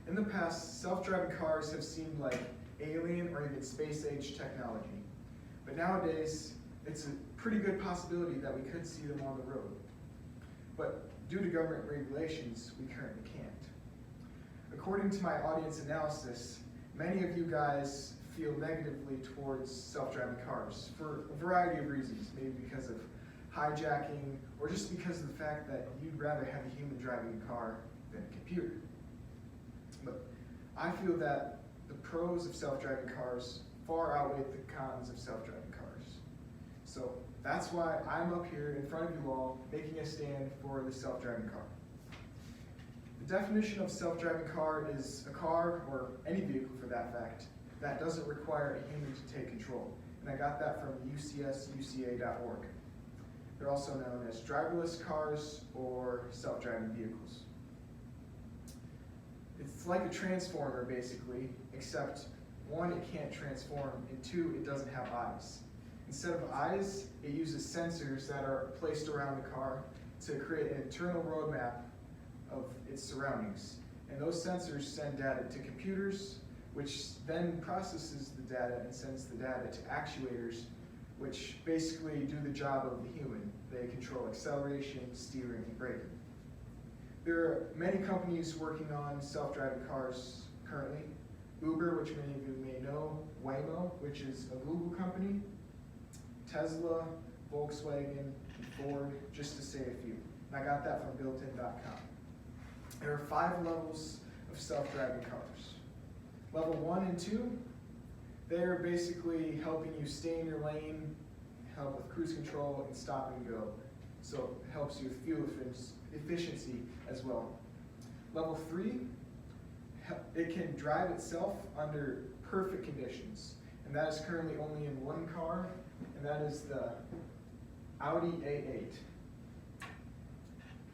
In the past, self-driving cars have seemed like alien or even space-age technology. But nowadays, it's a pretty good possibility that we could see them on the road. But due to government regulations, we currently can't. According to my audience analysis, many of you guys feel negatively towards self-driving cars for a variety of reasons, maybe because of hijacking, or just because of the fact that you'd rather have a human driving a car than a computer. But I feel that the pros of self-driving cars far outweigh the cons of self-driving cars. So that's why I'm up here in front of you all making a stand for the self-driving car. The definition of self-driving car is a car, or any vehicle for that fact, that doesn't require a human to take control. And I got that from ucsuca.org. They're also known as driverless cars or self-driving vehicles. It's like a transformer, basically, except one, it can't transform, and two, it doesn't have eyes. Instead of eyes, it uses sensors that are placed around the car to create an internal roadmap of its surroundings. And those sensors send data to computers, which then processes the data and sends the data to actuators, which basically do the job of the human. They control acceleration, steering, and braking. There are many companies working on self-driving cars currently. Uber, which many of you may know, Waymo, which is a Google company, Tesla, Volkswagen, and Ford, just to say a few. And I got that from builtin.com. There are 5 levels of self-driving cars. Level 1 and 2, they're basically helping you stay in your lane, help with cruise control, and stop and go. So it helps you with fuel efficiency as well. Level 3, it can drive itself under perfect conditions. And that is currently only in one car, and that is the Audi A8.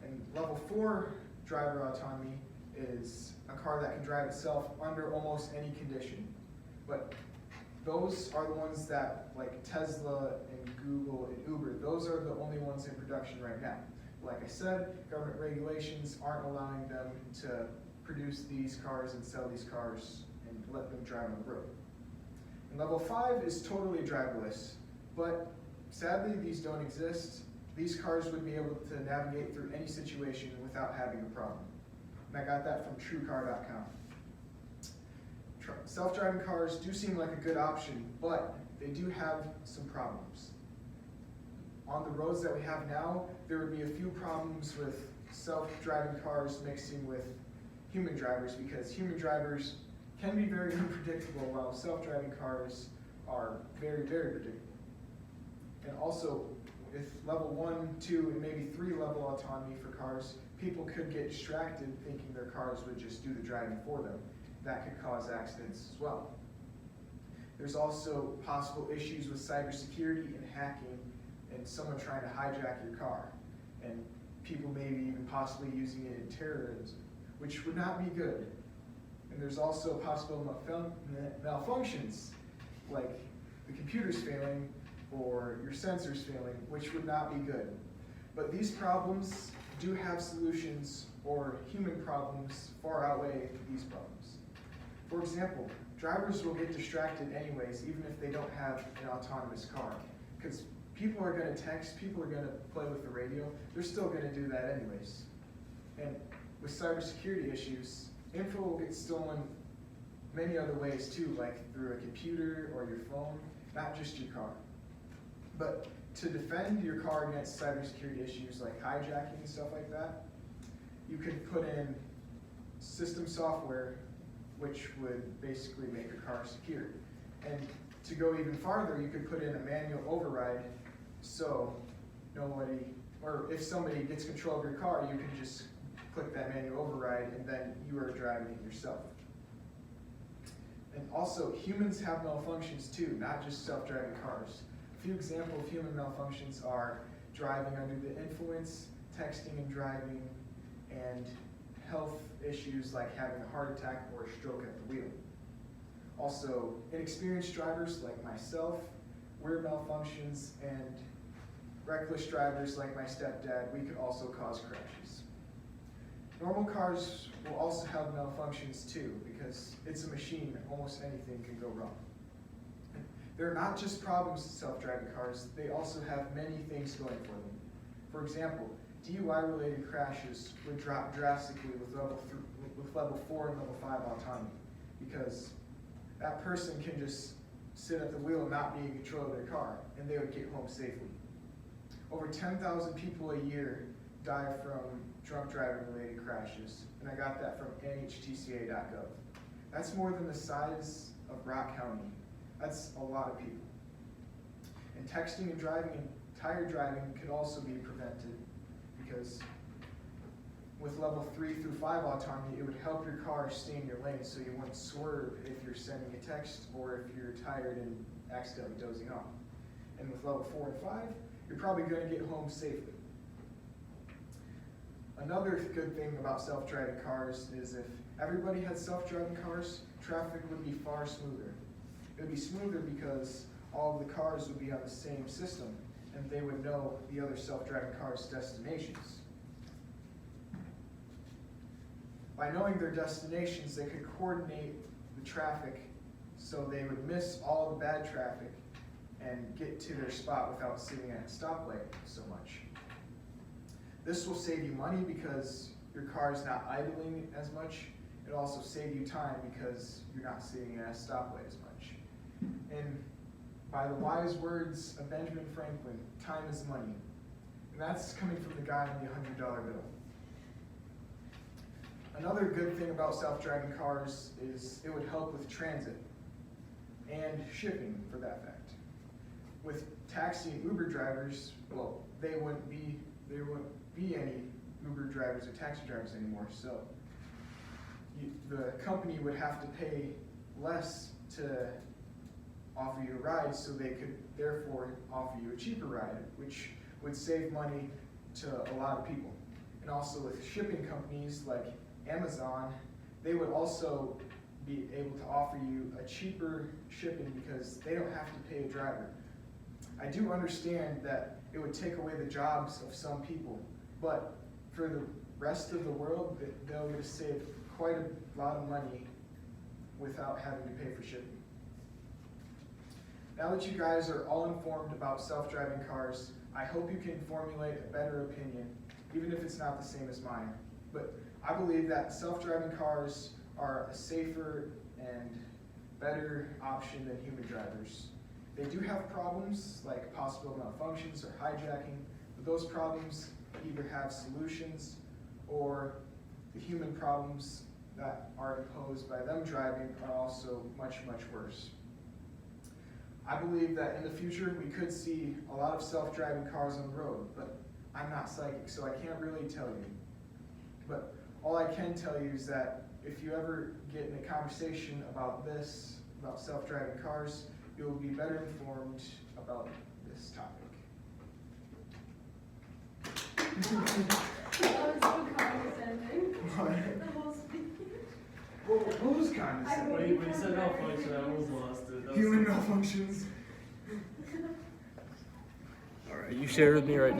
And level 4 driver autonomy is a car that can drive itself under almost any condition. But those are the ones that, like Tesla and Google and Uber, those are the only ones in production right now. Like I said, government regulations aren't allowing them to produce these cars and sell these cars and let them drive on the road. And level 5 is totally driverless, but sadly these don't exist. These cars would be able to navigate through any situation without having a problem. And I got that from TrueCar.com. Self-driving cars do seem like a good option, but they do have some problems. On the roads that we have now, there would be a few problems with self-driving cars mixing with human drivers, because human drivers can be very unpredictable, while self-driving cars are very, very predictable. And also, with level 1, 2, and maybe 3 level autonomy for cars, people could get distracted thinking their cars would just do the driving for them. That could cause accidents as well. There's also possible issues with cybersecurity and hacking and someone trying to hijack your car. And people maybe even possibly using it in terrorism, which would not be good. And there's also possible malfunctions, like the computer's failing or your sensors failing, which would not be good. But these problems do have solutions, or human problems far outweigh these problems. For example, drivers will get distracted anyways, even if they don't have an autonomous car, because people are going to text, people are going to play with the radio, they're still going to do that anyways. And with cybersecurity issues, info will get stolen many other ways too, like through a computer or your phone, not just your car. But to defend your car against cybersecurity issues like hijacking and stuff like that, you could put in system software which would basically make your car secure. And to go even farther, you could put in a manual override, so nobody, or if somebody gets control of your car, you can just click that manual override and then you are driving yourself. And also, humans have malfunctions too, not just self-driving cars. A few examples of human malfunctions are driving under the influence, texting and driving, and health issues like having a heart attack or a stroke at the wheel. Also, inexperienced drivers like myself, weird malfunctions, and reckless drivers like my stepdad, we could also cause crashes. Normal cars will also have malfunctions too, because it's a machine, almost anything can go wrong. There are not just problems with self-driving cars, they also have many things going for them. For example, DUI-related crashes would drop drastically with level 4 and level 5 autonomy, because that person can just sit at the wheel and not be in control of their car, and they would get home safely. Over 10,000 people a year die from drunk driving related crashes, and I got that from NHTCA.gov. That's more than the size of Rock County. That's a lot of people. And texting and driving and tired driving could also be prevented, because with level 3 through 5 autonomy, it would help your car stay in your lane so you wouldn't swerve if you're sending a text or if you're tired and accidentally dozing off. And with level 4 and 5, you're probably going to get home safely. Another good thing about self-driving cars is if everybody had self-driving cars, traffic would be far smoother. It would be smoother because all of the cars would be on the same system and they would know the other self-driving cars' destinations. By knowing their destinations, they could coordinate the traffic so they would miss all the bad traffic and get to their spot without sitting at a stoplight so much. This will save you money because your car is not idling as much. It'll also save you time because you're not sitting at a stoplight as much. And by the wise words of Benjamin Franklin, time is money. And that's coming from the guy in the $100 bill. Another good thing about self-driving cars is it would help with transit and shipping, for that fact. With taxi and Uber drivers, well, there wouldn't be any Uber drivers or taxi drivers anymore, so the company would have to pay less to offer you a ride, so they could therefore offer you a cheaper ride, which would save money to a lot of people. And also with shipping companies like Amazon, they would also be able to offer you a cheaper shipping because they don't have to pay a driver. I do understand that it would take away the jobs of some people, but for the rest of the world, they'll get to save quite a lot of money without having to pay for shipping. Now that you guys are all informed about self-driving cars, I hope you can formulate a better opinion, even if it's not the same as mine. But I believe that self-driving cars are a safer and better option than human drivers. They do have problems like possible malfunctions or hijacking, but those problems either have solutions or the human problems that are imposed by them driving are also much, much worse. I believe that in the future we could see a lot of self-driving cars on the road, but I'm not psychic, so I can't really tell you. But all I can tell you is that if you ever get in a conversation about this, about self-driving cars, you'll be better informed about this topic. That was so condescending. What? The whole speech. What was condescending? When you said malfunction, I almost lost it. Human malfunctions. Alright, you share with me right now.